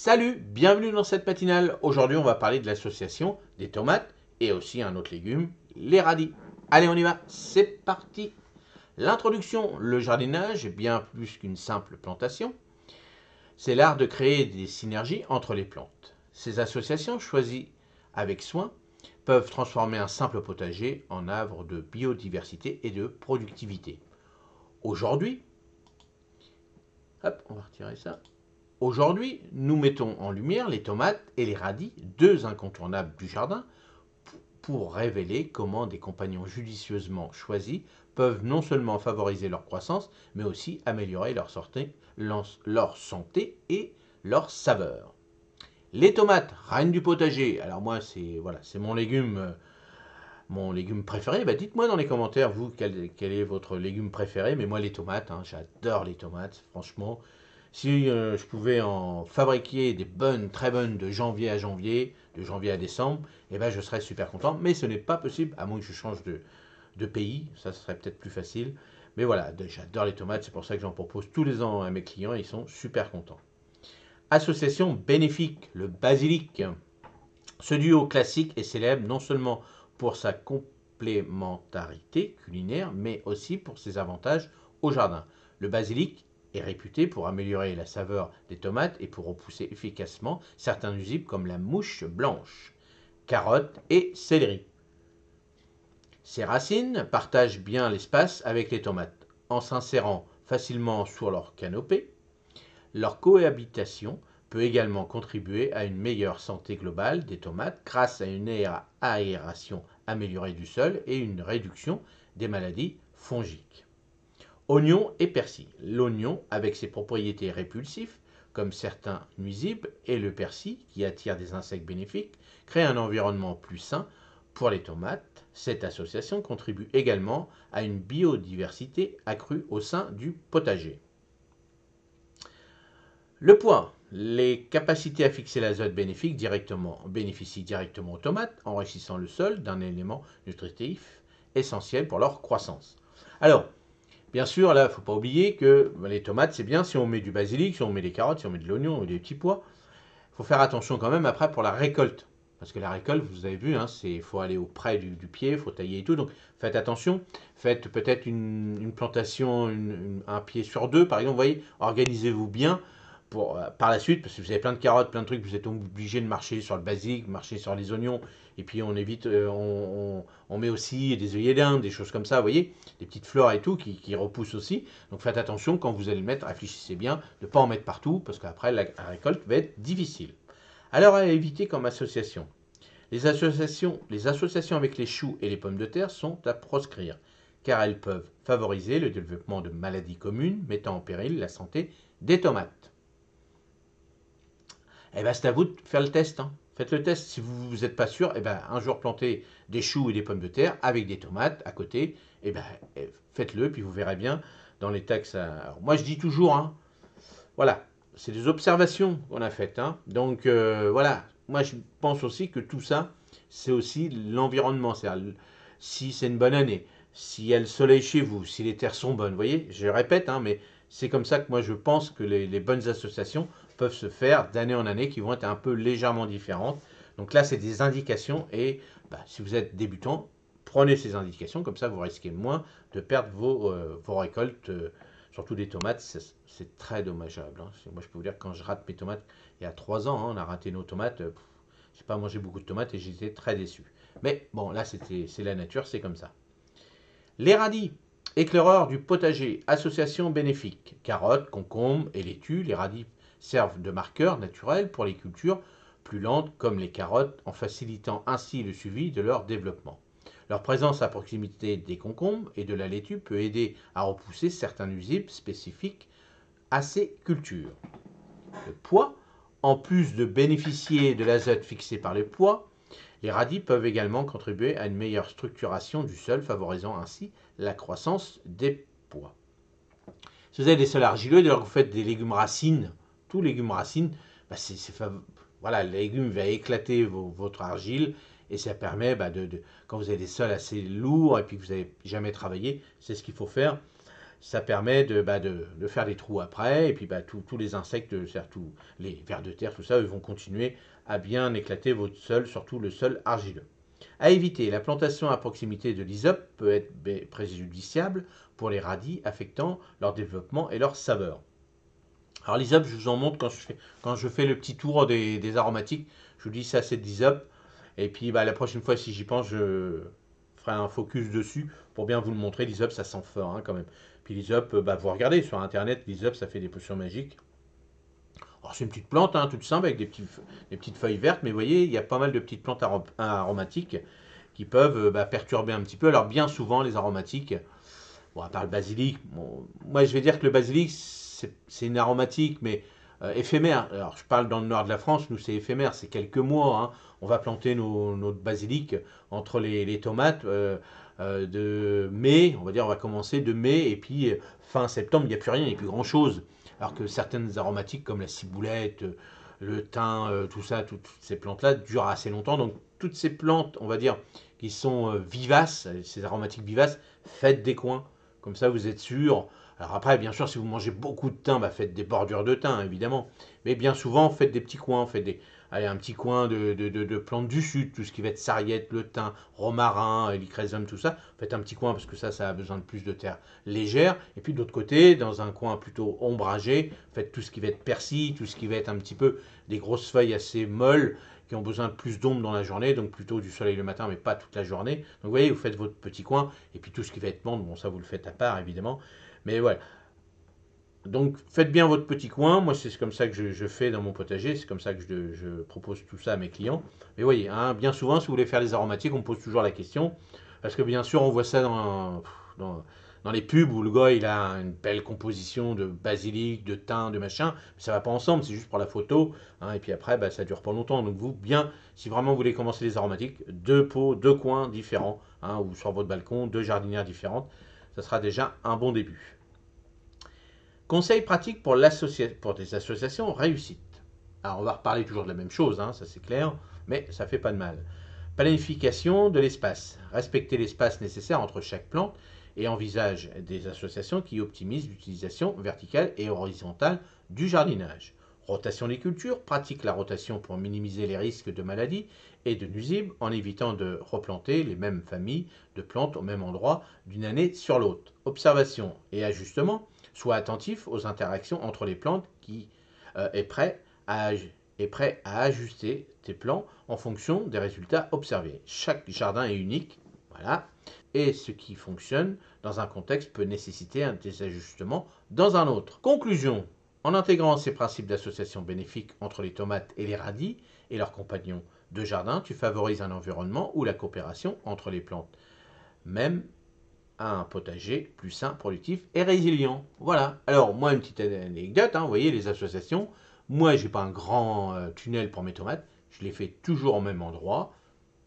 Salut, bienvenue dans cette matinale. Aujourd'hui, on va parler de l'association des tomates et aussi un autre légume, les radis. Allez, on y va, c'est parti. L'introduction, le jardinage est bien plus qu'une simple plantation. C'est l'art de créer des synergies entre les plantes. Ces associations, choisies avec soin, peuvent transformer un simple potager en havre de biodiversité et de productivité. Aujourd'hui, hop, on va retirer ça. Aujourd'hui, nous mettons en lumière les tomates et les radis, deux incontournables du jardin, pour révéler comment des compagnons judicieusement choisis peuvent non seulement favoriser leur croissance, mais aussi améliorer leur santé et leur saveur. Les tomates, reines du potager. Alors moi, c'est voilà, c'est mon légume préféré. Bah, dites-moi dans les commentaires, vous, quel est votre légume préféré. Mais moi, les tomates, hein, j'adore les tomates. Franchement, si je pouvais en fabriquer des bonnes, très bonnes de janvier à janvier, de janvier à décembre, eh ben, je serais super content. Mais ce n'est pas possible, à moins que je change de pays. Ça serait peut-être plus facile. Mais voilà, j'adore les tomates. C'est pour ça que j'en propose tous les ans à mes clients. Et ils sont super contents. Association bénéfique, le basilic. Ce duo classique est célèbre non seulement pour sa complémentarité culinaire, mais aussi pour ses avantages au jardin. Le basilic est réputé pour améliorer la saveur des tomates et pour repousser efficacement certains nuisibles comme la mouche blanche, carottes et céleri. Ces racines partagent bien l'espace avec les tomates, en s'insérant facilement sur leur canopée. Leur cohabitation peut également contribuer à une meilleure santé globale des tomates grâce à une aération améliorée du sol et une réduction des maladies fongiques. Oignon et persil. L'oignon, avec ses propriétés répulsives, comme certains nuisibles, et le persil, qui attire des insectes bénéfiques, crée un environnement plus sain pour les tomates. Cette association contribue également à une biodiversité accrue au sein du potager. Le poids. Les capacités à fixer l'azote bénéficient directement aux tomates, enrichissant le sol d'un élément nutritif essentiel pour leur croissance. Alors, bien sûr, là, il ne faut pas oublier que les tomates, c'est bien si on met du basilic, si on met des carottes, si on met de l'oignon ou des petits pois. Il faut faire attention quand même après pour la récolte. Parce que la récolte, vous avez vu, il faut aller auprès du pied, il faut tailler et tout. Donc faites attention. Faites peut-être une plantation, un pied sur deux, par exemple. Vous voyez, organisez-vous bien pour, par la suite, parce que vous avez plein de carottes, plein de trucs, vous êtes obligé de marcher sur le basique, marcher sur les oignons, et puis on évite, on met aussi des œillets d'Inde, des choses comme ça, vous voyez, des petites fleurs et tout qui repoussent aussi. Donc faites attention quand vous allez le mettre, réfléchissez bien de ne pas en mettre partout, parce qu'après la récolte va être difficile. Alors à éviter comme association. Les associations avec les choux et les pommes de terre sont à proscrire, car elles peuvent favoriser le développement de maladies communes mettant en péril la santé des tomates. Eh bien, c'est à vous de faire le test. Faites le test. Si vous n'êtes pas sûr, un jour plantez des choux et des pommes de terre avec des tomates à côté. Faites-le, puis vous verrez bien dans l'état que ça. Alors, moi, je dis toujours, voilà, c'est des observations qu'on a faites. Donc, voilà, moi, je pense aussi que tout ça, c'est aussi l'environnement. C'est-à-dire, si c'est une bonne année, s'il y a le soleil chez vous, si les terres sont bonnes, vous voyez, je répète, mais c'est comme ça que moi, je pense que les bonnes associations peuvent se faire d'année en année qui vont être un peu légèrement différentes. Donc là, c'est des indications et si vous êtes débutant, prenez ces indications, comme ça vous risquez moins de perdre vos récoltes, surtout des tomates, c'est très dommageable. Moi, je peux vous dire, quand je rate mes tomates, il y a 3 ans, on a raté nos tomates, je n'ai pas mangé beaucoup de tomates et j'étais très déçu. Mais bon, là, c'est la nature, c'est comme ça. Les radis, éclaireurs du potager, association bénéfique. Carottes, concombres et laitues, les radis servent de marqueurs naturels pour les cultures plus lentes comme les carottes, en facilitant ainsi le suivi de leur développement. Leur présence à proximité des concombres et de la laitue peut aider à repousser certains nuisibles spécifiques à ces cultures. Le poids, en plus de bénéficier de l'azote fixé par les pois, les radis peuvent également contribuer à une meilleure structuration du sol, favorisant ainsi la croissance des pois. Si vous avez des sols argileux, dès lors que vous faites des légumes racines, tous légumes racines, voilà, le légume va éclater votre argile et ça permet, quand vous avez des sols assez lourds et puis que vous n'avez jamais travaillé, c'est ce qu'il faut faire. ça permet de faire des trous après, et puis tous les insectes, c'est-à-dire tous les vers de terre, tout ça, ils vont continuer à bien éclater votre sol, surtout le sol argileux. À éviter, la plantation à proximité de l'hysope peut être préjudiciable pour les radis, affectant leur développement et leur saveur. Alors l'hysope, je vous en montre quand je fais le petit tour des aromatiques. Je vous dis ça, c'est de l'hysope. Et puis la prochaine fois, si j'y pense, je ferai un focus dessus pour bien vous le montrer. L'hysope, ça sent fort quand même. Puis l'hysope, vous regardez sur internet, l'hysope, ça fait des potions magiques. Alors c'est une petite plante, toute simple, avec des petites feuilles vertes, mais vous voyez, il y a pas mal de petites plantes aromatiques qui peuvent perturber un petit peu. Alors bien souvent, les aromatiques, bon, à part le basilic, bon, moi je vais dire que le basilic, c'est une aromatique, mais éphémère. Alors je parle dans le nord de la France, nous c'est éphémère, c'est quelques mois. On va planter notre basilic entre les tomates de mai, on va dire, on va commencer de mai, et puis fin septembre, il n'y a plus rien, il n'y a plus grand-chose. Alors que certaines aromatiques comme la ciboulette, le thym, tout ça, toutes ces plantes-là durent assez longtemps. Donc toutes ces plantes, on va dire, qui sont vivaces, ces aromatiques vivaces, faites des coins. Comme ça, vous êtes sûr. Alors après, bien sûr, si vous mangez beaucoup de thym, faites des bordures de thym, évidemment. Mais bien souvent, faites des petits coins. Faites un petit coin de plantes du sud, tout ce qui va être sarriette, le thym, romarin, lycrésum, tout ça. Faites un petit coin parce que ça a besoin de plus de terre légère. Et puis de l'autre côté, dans un coin plutôt ombragé, faites tout ce qui va être persil, tout ce qui va être un petit peu des grosses feuilles assez molles qui ont besoin de plus d'ombre dans la journée, donc plutôt du soleil le matin, mais pas toute la journée. Donc vous voyez, vous faites votre petit coin, et puis tout ce qui va être menthe, bon ça vous le faites à part évidemment, mais voilà. Donc faites bien votre petit coin, moi c'est comme ça que je fais dans mon potager, c'est comme ça que je propose tout ça à mes clients. Mais voyez, bien souvent si vous voulez faire les aromatiques, on me pose toujours la question, parce que bien sûr on voit ça dans les pubs où le gars il a une belle composition de basilic, de thym, de machin, mais ça va pas ensemble, c'est juste pour la photo, et puis après ça dure pas longtemps. Donc vous, bien, si vraiment vous voulez commencer les aromatiques, deux pots, deux coins différents, ou sur votre balcon, deux jardinières différentes, ça sera déjà un bon début. Conseils pratiques pour des associations réussites. Alors on va reparler toujours de la même chose, ça c'est clair, mais ça fait pas de mal. Planification de l'espace. Respecter l'espace nécessaire entre chaque plante et envisage des associations qui optimisent l'utilisation verticale et horizontale du jardinage. Rotation des cultures. Pratique la rotation pour minimiser les risques de maladies et de nuisibles en évitant de replanter les mêmes familles de plantes au même endroit d'une année sur l'autre. Observation et ajustement. Sois attentif aux interactions entre les plantes qui est prêt à ajuster tes plans en fonction des résultats observés. Chaque jardin est unique, voilà, et ce qui fonctionne dans un contexte peut nécessiter des ajustements dans un autre. Conclusion. En intégrant ces principes d'association bénéfique entre les tomates et les radis et leurs compagnons de jardin, tu favorises un environnement où la coopération entre les plantes, même à un potager plus sain, productif et résilient. Voilà. Alors, moi, une petite anecdote, vous voyez, les associations, moi, j'ai pas un grand tunnel pour mes tomates, je les fais toujours au même endroit.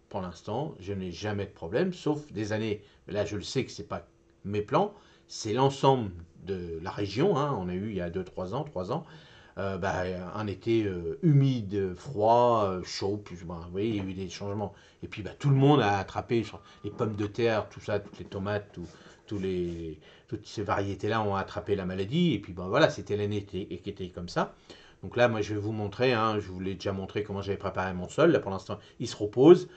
Pour l'instant, je n'ai jamais de problème, sauf des années, là, je le sais que c'est pas mes plans, c'est l'ensemble de la région, on a eu il y a 2-3 ans, 3 ans, un été humide, froid, chaud, puis, vous voyez, il y a eu des changements. Et puis tout le monde a attrapé les pommes de terre, tout ça, toutes les tomates, toutes ces variétés-là ont attrapé la maladie. Et puis voilà, c'était l'année qui était comme ça. Donc là, moi, je vais vous montrer, je vous l'ai déjà montré comment j'avais préparé mon sol. Là, pour l'instant, il se repose.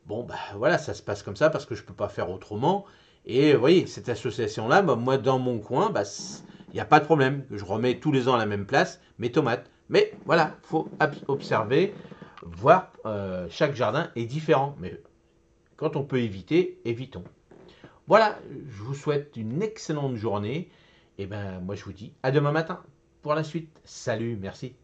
Bon, voilà, ça se passe comme ça parce que je ne peux pas faire autrement. Et vous voyez, cette association-là, moi, dans mon coin, il n'y a pas de problème. Je remets tous les ans à la même place mes tomates. Mais voilà, il faut observer, voir, chaque jardin est différent. Mais quand on peut éviter, évitons. Voilà, je vous souhaite une excellente journée. Et moi, je vous dis à demain matin pour la suite. Salut, merci.